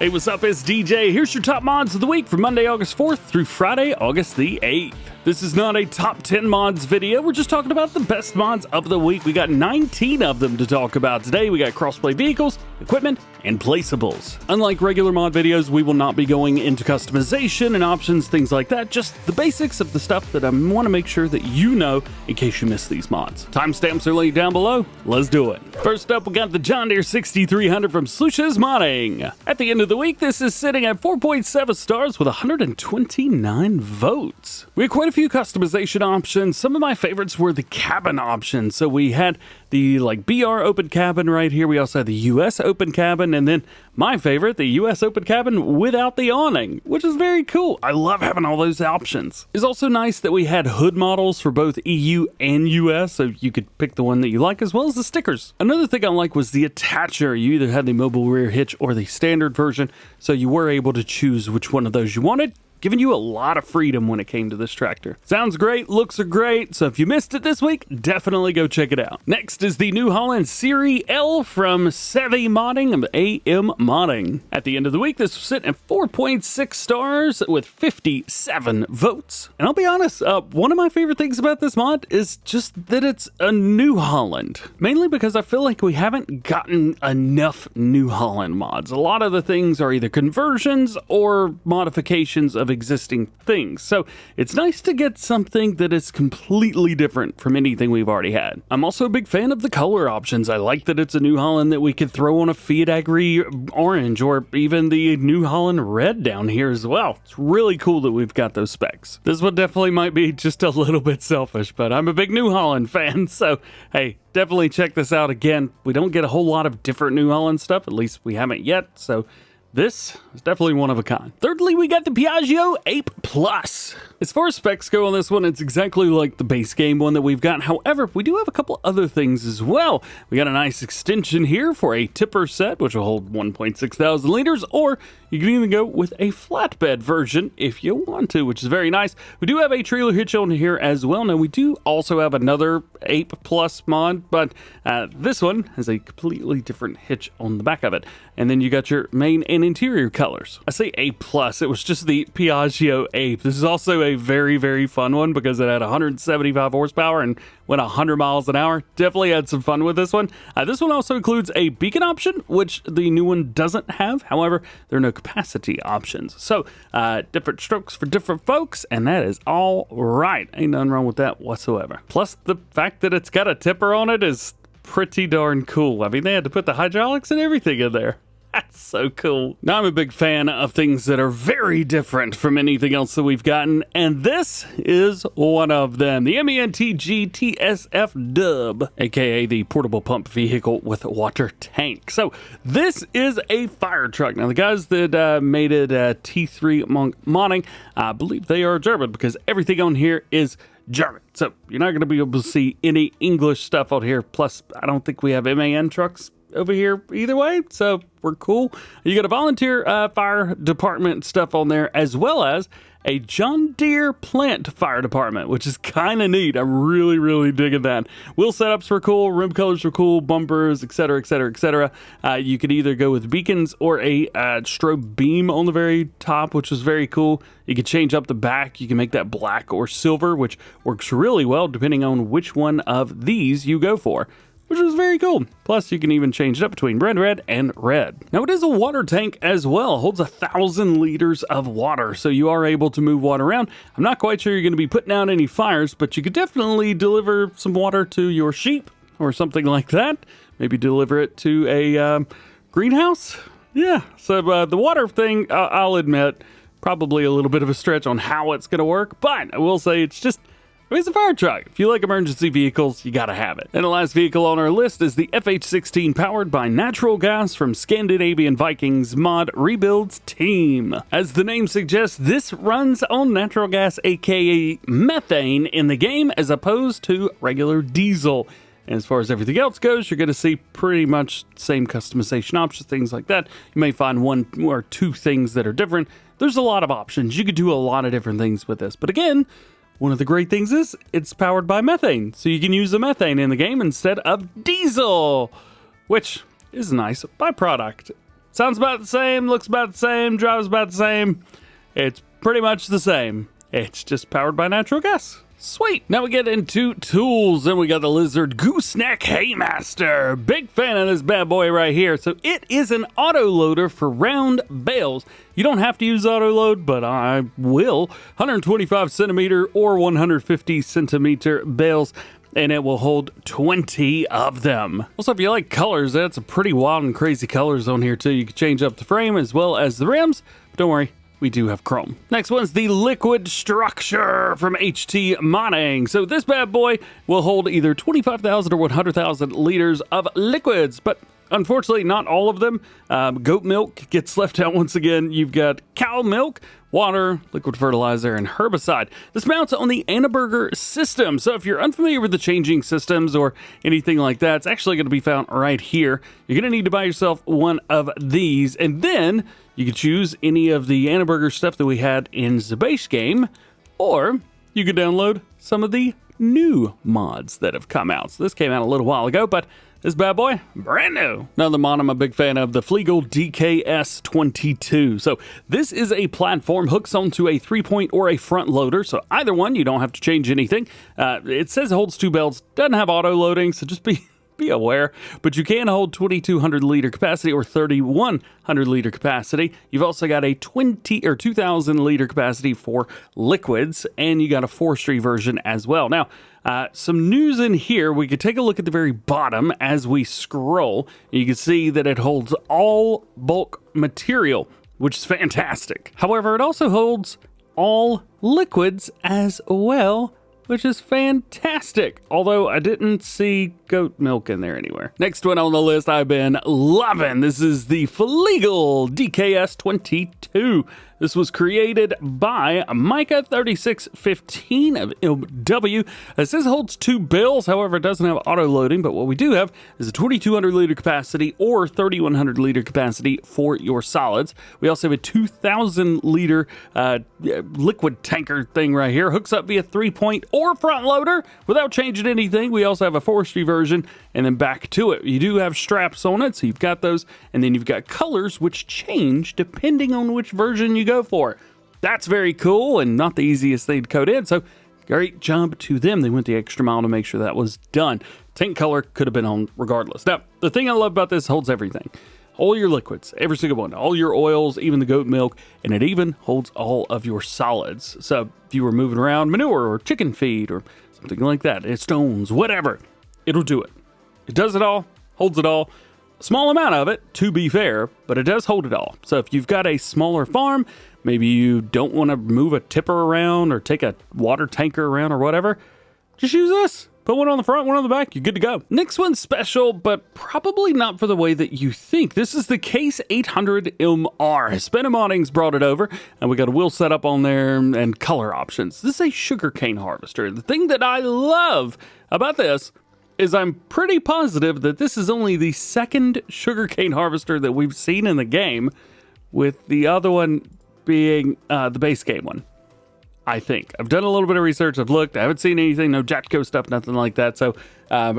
Hey, what's up? It's DJ. Here's your top mods of the week from Monday, August 4th through Friday, August the 8th. This is not a top 10 mods video. We're just talking about the best mods of the week. We got 19 of them to talk about today. We got crossplay vehicles, equipment, and placeables. Unlike regular mod videos, we will not be going into customization and options, things like that. Just the basics of the stuff that I want to make sure that you know in case you missed these mods. Timestamps are linked down below. Let's do it. First up, we got the John Deere 6300 from Slush's Modding. At the end of the week, this is sitting at 4.7 stars with 129 votes. We had quite a few customization options. Some of my favorites were the cabin option. So we had the BR open cabin right here. We also had the US open cabin, and then my favorite, the US open cabin without the awning, which is very cool. I love having all those options. It's also nice that we had hood models for both EU and US, so you could pick the one that you like, as well as the stickers. Another thing I like was the attacher. You either had the mobile rear hitch or the standard version, so you were able to choose which one of those you wanted, giving you a lot of freedom when it came to this tractor. Sounds great, looks are great, so if you missed it this week, definitely go check it out. Next is the new Holland Serie L from Savvy Modding of AM Modding. At the end of the week, this was sitting at 4.6 stars with 57 votes. And I'll be honest, one of my favorite things about this mod is just that it's a New Holland. Mainly because I feel like we haven't gotten enough New Holland mods. A lot of the things are either conversions or modifications of existing things. So it's nice to get something that is completely different from anything we've already had. I'm also a big fan of the color options. I like that it's a New Holland that we could throw on a Fiat Agri orange or even the New Holland red down here as well. It's really cool that we've got those specs. This one definitely might be just a little bit selfish, but I'm a big New Holland fan, so hey, definitely check this out. Again, we don't get a whole lot of different New Holland stuff, at least we haven't yet, so this is definitely one of a kind. Thirdly, we got the Piaggio Ape Plus. As far as specs go on this one, it's exactly like the base game one that we've got. However, we do have a couple other things as well. We got a nice extension here for a tipper set, which will hold 1.6 thousand liters, or you can even go with a flatbed version if you want to, which is very nice. We do have a trailer hitch on here as well. Now, we do also have another Ape Plus mod, but this one has a completely different hitch on the back of it. And then you got your main and interior colors. I say A Plus, it was just the Piaggio Ape. This is also a very, very fun one because it had 175 horsepower and went 100 miles an hour. Definitely had some fun with this one. This one also includes a beacon option, which the new one doesn't have. However, there are no capacity options. So different strokes for different folks, and that is all right. Ain't nothing wrong with that whatsoever. Plus, the fact that it's got a tipper on it is pretty darn cool. I mean, they had to put the hydraulics and everything in there. That's so cool. Now, I'm a big fan of things that are very different from anything else that we've gotten, and this is one of them. The MENTG TSF-W, aka the portable pump vehicle with water tank. So this is a fire truck. Now, the guys that made it T3 Modding, I believe they are German because everything on here is German. So you're not going to be able to see any English stuff out here. Plus, I don't think we have MAN trucks over here either way, so we're cool. You got a volunteer fire department stuff on there, as well as a John Deere plant fire department, which is kind of neat. I'm really digging that. Wheel setups were cool, rim colors were cool, bumpers, etc, etc, etc. You could either go with beacons or a strobe beam on the very top, which was very cool. You could change up the back. You can make that black or silver, which works really well depending on which one of these you go for, which was very cool. Plus, you can even change it up between red, and red. Now, it is a water tank as well. It holds 1,000 liters of water, so you are able to move water around. I'm not quite sure you're going to be putting out any fires, but you could definitely deliver some water to your sheep or something like that. Maybe deliver it to a greenhouse. Yeah, so the water thing, I'll admit, probably a little bit of a stretch on how it's going to work, but I will say it's just, it's a fire truck. If you like emergency vehicles, you gotta have it. And the last vehicle on our list is the FH16 powered by natural gas from Scandinavian Vikings mod rebuilds team. As the name suggests, this runs on natural gas, aka methane, in the game as opposed to regular diesel. And as far as everything else goes, you're going to see pretty much same customization options, things like that. You may find one or two things that are different. There's a lot of options. You could do a lot of different things with this. But again, one of the great things is it's powered by methane, so you can use the methane in the game instead of diesel, which is a nice byproduct. Sounds about the same, looks about the same, drives about the same. It's pretty much the same. It's just powered by natural gas. Sweet. Now we get into tools, and we got the Lizard Gooseneck Haymaster. Big fan of this bad boy right here. So it is an auto loader for round bales. You don't have to use auto load, but I will. 125 centimeter or 150 centimeter bales, and it will hold 20 of them. Also, if you like colors, that's a pretty wild and crazy colors on here too. You can change up the frame as well as the rims, but don't worry, we do have chrome. Next one's the Liquid Structure from HT Mon Aug. So this bad boy will hold either 25,000 or 100,000 liters of liquids, but unfortunately not all of them. Goat milk gets left out once again. You've got cow milk, water, liquid fertilizer, and herbicide. This mounts on the Anneberger system. So if you're unfamiliar with the changing systems or anything like that, it's actually going to be found right here. You're going to need to buy yourself one of these, and then you can choose any of the Anneberger stuff that we had in the base game, or you could download some of the new mods that have come out. So this came out a little while ago, but this bad boy, brand new. Another mod I'm a big fan of, the Fliegl DKS22. So this is a platform, hooks onto a 3-point or a front loader. So either one, you don't have to change anything. It says it holds 2 belts, doesn't have auto loading, so just be aware, but you can hold 2,200 liter capacity or 3,100 liter capacity. You've also got a 2,000 liter capacity for liquids, and you got a forestry version as well. Now, some news in here. We could take a look at the very bottom as we scroll. You can see that it holds all bulk material, which is fantastic. However, it also holds all liquids as well, which is fantastic, although I didn't see goat milk in there anywhere. Next one on the list I've been loving. This is the Fliegl DKS22. This was created by Micah3615 of W. It says it holds 2 bales, however, it doesn't have auto loading, but what we do have is a 2,200 liter capacity or 3,100 liter capacity for your solids. We also have a 2,000 liter liquid tanker thing right here. Hooks up via 3-point or front loader without changing anything. We also have a forestry version, and then back to it. You do have straps on it, so you've got those, and then you've got colors which change depending on which version you go for. That's very cool and not the easiest thing to code in, so great job to them. They went the extra mile to make sure that was done. Tank color could have been on regardless. Now, the thing I love about this, holds everything. All your liquids, every single one, all your oils, even the goat milk, and it even holds all of your solids. So if you were moving around manure or chicken feed or something like that, stones, whatever, it'll do it. It does it all, holds it all. A small amount of it, to be fair, but it does hold it all. So if you've got a smaller farm, maybe you don't want to move a tipper around or take a water tanker around or whatever, just use this. Put one on the front, one on the back, you're good to go. Next one's special, but probably not for the way that you think. This is the Case 800MR. Hispano Modding's brought it over, and we got a wheel setup on there and color options. This is a sugarcane harvester. The thing that I love about this is I'm pretty positive that this is only the second sugarcane harvester that we've seen in the game, with the other one being the base game one. I think. I've done a little bit of research. I've looked. I haven't seen anything. No Jatco stuff, nothing like that. So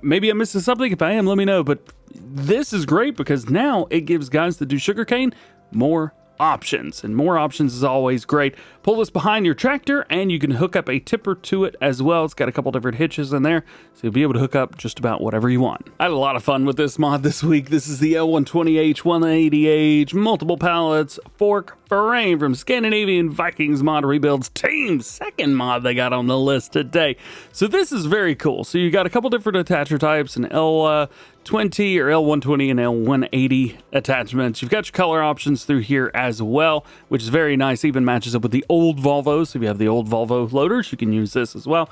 maybe I'm missing something. If I am, let me know. But this is great because now it gives guys that do sugarcane more options. And more options is always great. Pull this behind your tractor and you can hook up a tipper to it as well. It's got a couple different hitches in there, so you'll be able to hook up just about whatever you want. I had a lot of fun with this mod this week. This is the L120H, 180H, multiple pallets, fork frame from Scandinavian Vikings Mod Rebuilds Team. Second mod they got on the list today. So this is very cool. So you got a couple different attacher types, an L20 or L120 and L180 attachments. You've got your color options through here as well, which is very nice. Even matches up with the old Volvos. So if you have the old Volvo loaders, you can use this as well.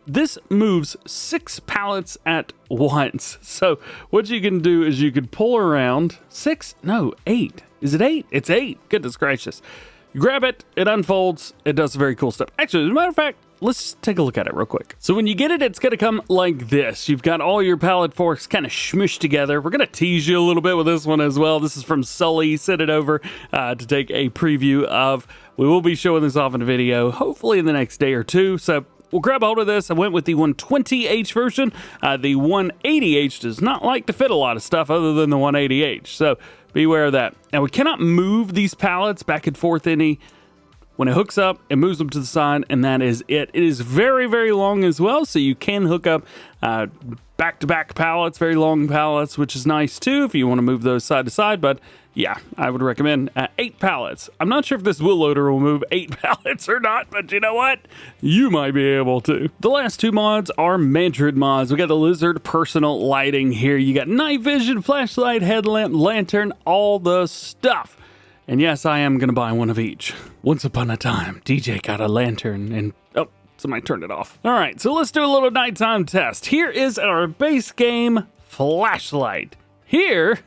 This moves 6 pallets at once. So what you can do is you could pull around 6, no, 8. Is it 8? It's 8. Goodness gracious. You grab it, it unfolds, it does very cool stuff. Actually, as a matter of fact, let's take a look at it real quick. So when you get it, it's going to come like this. You've got all your pallet forks kind of smushed together. We're going to tease you a little bit with this one as well. This is from Sully. Sent it over to take a preview of. We will be showing this off in a video, hopefully in the next day or two. So we'll grab a hold of this. I went with the 120H version. The 180H does not like to fit a lot of stuff other than the 180H. So beware of that. Now, we cannot move these pallets back and forth any. When it hooks up, it moves them to the side, and that is it. It is very, very long as well, so you can hook up back-to-back pallets, very long pallets, which is nice too if you want to move those side to side. But yeah, I would recommend 8 pallets. I'm not sure if this wheel loader will move 8 pallets or not, but you know what? You might be able to. The last 2 mods are Manure mods. We got the Lizard personal lighting here. You got night vision, flashlight, headlamp, lantern, all the stuff. And yes, I am going to buy one of each. Once upon a time, DJ got a lantern and... oh, somebody turned it off. All right, so let's do a little nighttime test. Here is our base game flashlight. Here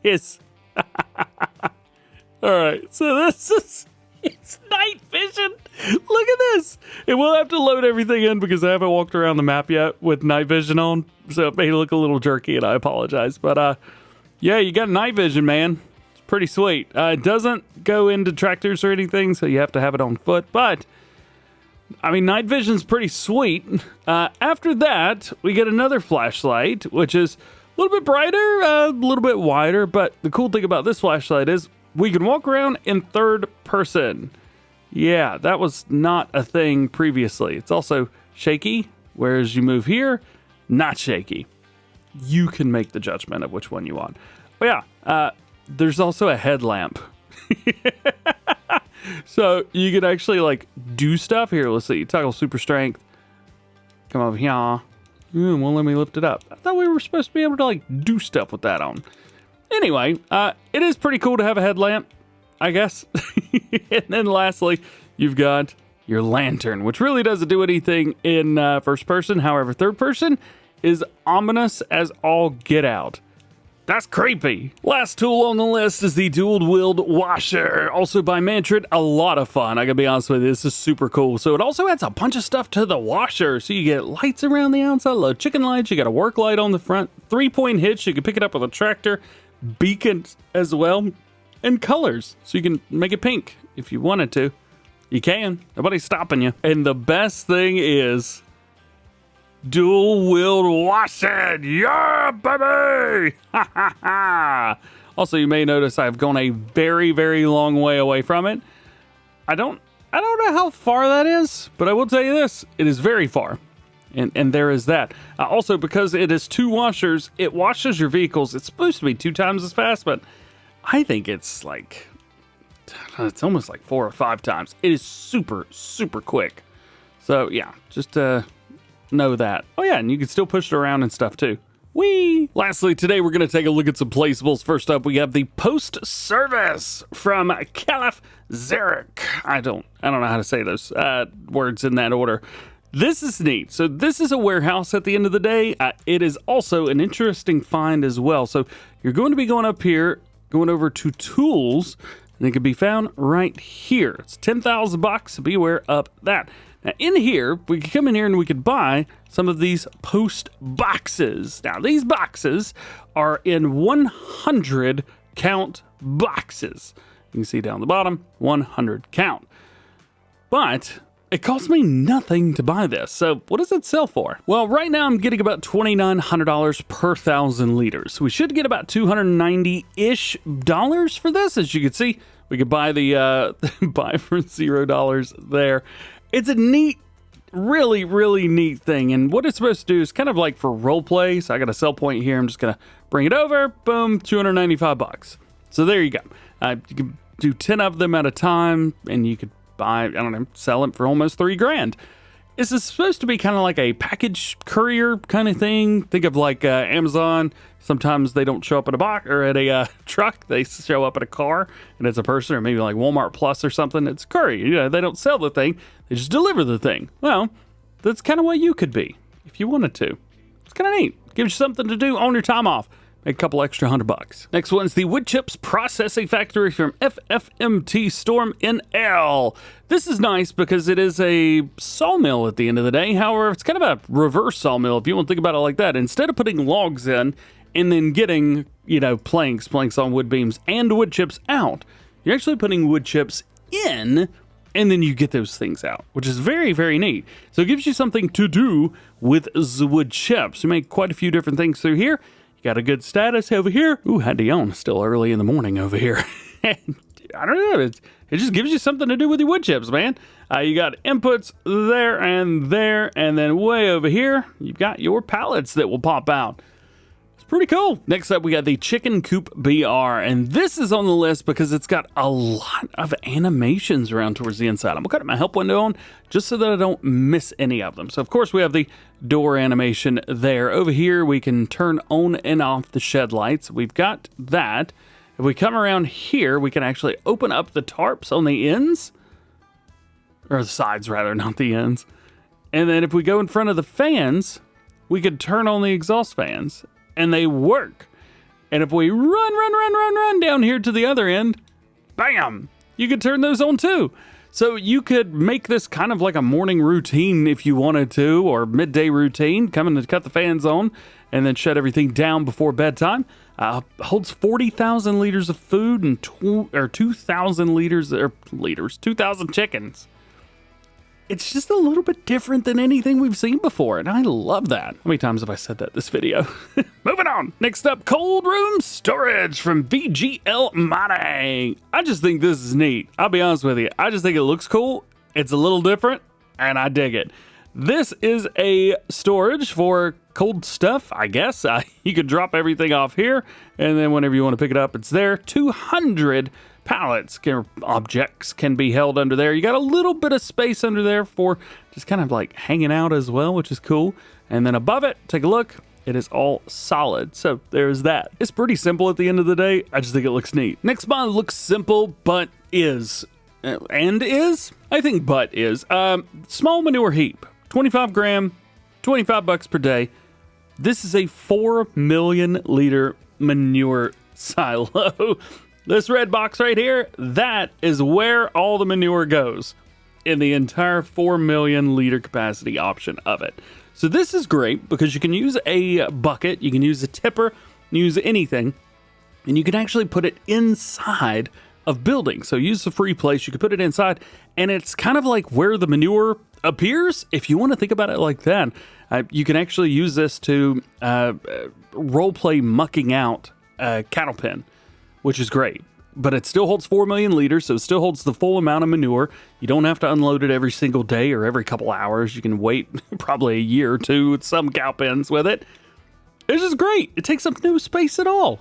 is... all right, so this is... it's night vision. Look at this. And we'll have to load everything in because I haven't walked around the map yet with night vision on. So it may look a little jerky and I apologize. But yeah, you got night vision, man. Pretty sweet. It doesn't go into tractors or anything, so you have to have it on foot. But, I mean, night vision's pretty sweet. After that, we get another flashlight, which is a little bit brighter, a little bit wider. But the cool thing about this flashlight is we can walk around in third person. Yeah, that was not a thing previously. It's also shaky, whereas you move here, not shaky. You can make the judgment of which one you want. But yeah, there's also a headlamp. So you can actually like do stuff here. Let's see. Toggle super strength. Come over here. Won't let me lift it up. I thought we were supposed to be able to like do stuff with that on. Anyway, it is pretty cool to have a headlamp, I guess. And then lastly, you've got your lantern, which really doesn't do anything in first person. However, third person is ominous as all get out. That's creepy. Last tool on the list is the dual wield washer, also by Manure. A lot of fun. I gotta be honest with you, this is super cool. So it also adds a bunch of stuff to the washer. So you get lights around the outside, little chicken lights, you got a work light on the front, 3-point hitch, you can pick it up with a tractor, beacons as well, and colors. So you can make it pink if you wanted to. You can. Nobody's stopping you. And the best thing is dual wield washing. Yeah, baby! Ha ha ha! Also, you may notice I've gone a very, very long way away from it. I don't know how far that is, but I will tell you this: it is very far, and there is that. Also, because it is 2 washers, it washes your vehicles. It's supposed to be 2 times as fast, but I think it's like it's almost like 4 or 5 times. It is super, super quick. So yeah, just know that. Oh yeah, and you can still push it around and stuff too. Whee! Lastly, today we're going to take a look at some placeables. First up, we have the Post Service from Calif Zarek. I don't know how to say those words in that order. This is neat. So this is a warehouse at the end of the day. It is also an interesting find as well. So you're going to be going up here, going over to tools, and it can be found right here. It's $10,000, so be aware of that. Now, in here, we could come in here and we could buy some of these post boxes. Now, these boxes are in 100 count boxes. You can see down the bottom, 100 count. But it cost me nothing to buy this. So what does it sell for? Well, right now I'm getting about $2,900 per 1,000 liters. We should get about $290-ish for this. As you can see, we could buy the buy for $0 there. It's a neat, really, really neat thing. And what it's supposed to do is kind of like for role play. So I got a sell point here. I'm just going to bring it over. Boom, $295. So there you go. You can do 10 of them at a time and you could buy, I don't know, sell them for almost $3,000. This is supposed to be kind of like a package courier kind of thing. Think of like Amazon. Sometimes they don't show up in a box or at a truck. They show up in a car and it's a person, or maybe like Walmart Plus or something. It's a courier. You know, they don't sell the thing. They just deliver the thing. Well, that's kind of what you could be if you wanted to. It's kind of neat. Gives you something to do on your time off. Make a couple extra $100. Next one's the Woodchips Processing Factory from FFMT Storm NL. This is nice because it is a sawmill at the end of the day. However, it's kind of a reverse sawmill if you want to think about it like that. Instead of putting logs in and then getting, you know, planks on wood beams and wood chips out, you're actually putting wood chips in and then you get those things out, which is very, very neat. So it gives you something to do with the wood chips. You make quite a few different things through here. got a good status over here. Ooh, had to yawn. Still early in the morning over here. I don't know. It just gives you something to do with your wood chips, man. You got inputs there, and then way over here, you've got your pallets that will pop out. It's pretty cool. Next up, we got the Chicken Coop Br, and this is on the list because it's got a lot of animations around towards the inside. I'm gonna cut my help window on just so that I don't miss any of them. So of course we have the door animation there. Over here, we can turn on and off the shed lights. We've got that. If we come around here, we can actually open up the tarps on the ends, or the sides rather, not the ends. And then if we go in front of the fans, we could turn on the exhaust fans, and they work. And if we run down here to the other end, bam, you could turn those on too. So you could make this kind of like a morning routine if you wanted to, or midday routine, coming to cut the fans on and then shut everything down before bedtime. Holds 40,000 liters of food and 2,000 2,000 chickens. It's just a little bit different than anything we've seen before, and I love that. How many times have I said that this video? Moving on. Next up, cold room storage from VGL Mon Aug. I just think this is neat. I'll be honest with you. I just think it looks cool. It's a little different, and I dig it. This is a storage for cold stuff, I guess. You could drop everything off here, and then whenever you want to pick it up, it's there. 200 pallets, objects can be held under there. You got a little bit of space under there for just kind of like hanging out as well, which is cool. And then above it, take a look. It is all solid. So there's that. It's pretty simple at the end of the day. I just think it looks neat. Next mod looks simple, but is. I think but is. Small manure heap. 25 gram, $25 per day. This is a 4 million liter manure silo. This red box right here, that is where all the manure goes in the entire 4 million liter capacity option of it. So this is great because you can use a bucket, you can use a tipper, use anything, and you can actually put it inside of buildings. So use the free place, you can put it inside, and it's kind of like where the manure appears. If you want to think about it like that, you can actually use this to role-play mucking out a cattle pen, which is great. But it still holds 4 million liters, so it still holds the full amount of manure. You don't have to unload it every single day or every couple hours. You can wait probably a year or two with some cow pens with it. It's just great. It takes up no space at all.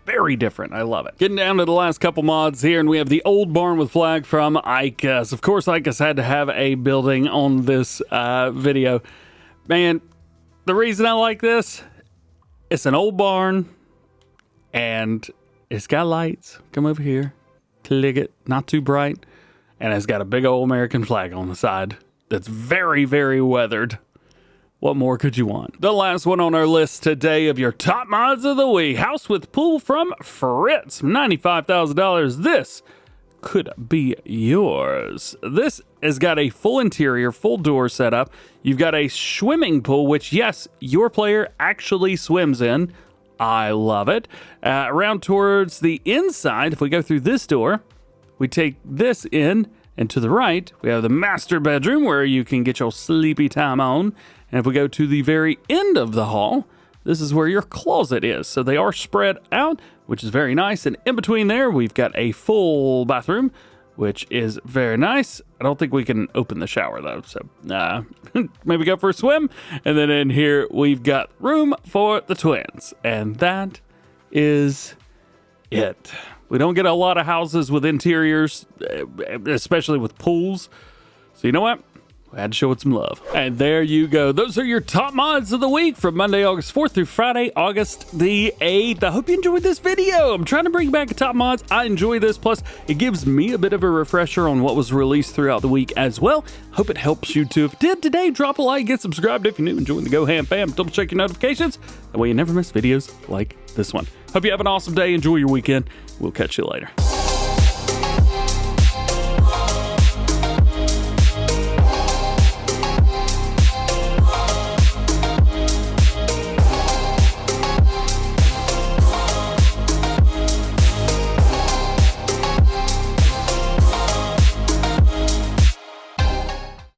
Very different. I love it. Getting down to the last couple mods here, and we have the old barn with flag from ICAS. Of course, ICAS had to have a building on this video. Man, the reason I like this, it's an old barn, and it's got lights. Come over here. Click it. Not too bright. And it's got a big old American flag on the side that's very, very weathered. What more could you want? The last one on our list today of your top mods of the week. House with pool from Fritz. $95,000. This could be yours. This has got a full interior, full door setup. You've got a swimming pool, which, yes, your player actually swims in. I love it. Around towards the inside, if we go through this door, we take this in, and to the right, we have the master bedroom where you can get your sleepy time on. And if we go to the very end of the hall, this is where your closet is. So they are spread out, which is very nice. And in between there, we've got a full bathroom, which is very nice. I don't think we can open the shower though. So maybe go for a swim. And then in here, we've got room for the twins. And that is it. We don't get a lot of houses with interiors, especially with pools. So you know what? I had to show it some love. And there you go. Those are your top mods of the week from Monday, August 4th through Friday, August the 8th. I hope you enjoyed this video. I'm trying to bring back top mods. I enjoy this. Plus, it gives me a bit of a refresher on what was released throughout the week as well. Hope it helps you too. If it did today, drop a like, get subscribed if you're new, and join the DjGoHam fam. Double check your notifications. That way you never miss videos like this one. Hope you have an awesome day. Enjoy your weekend. We'll catch you later.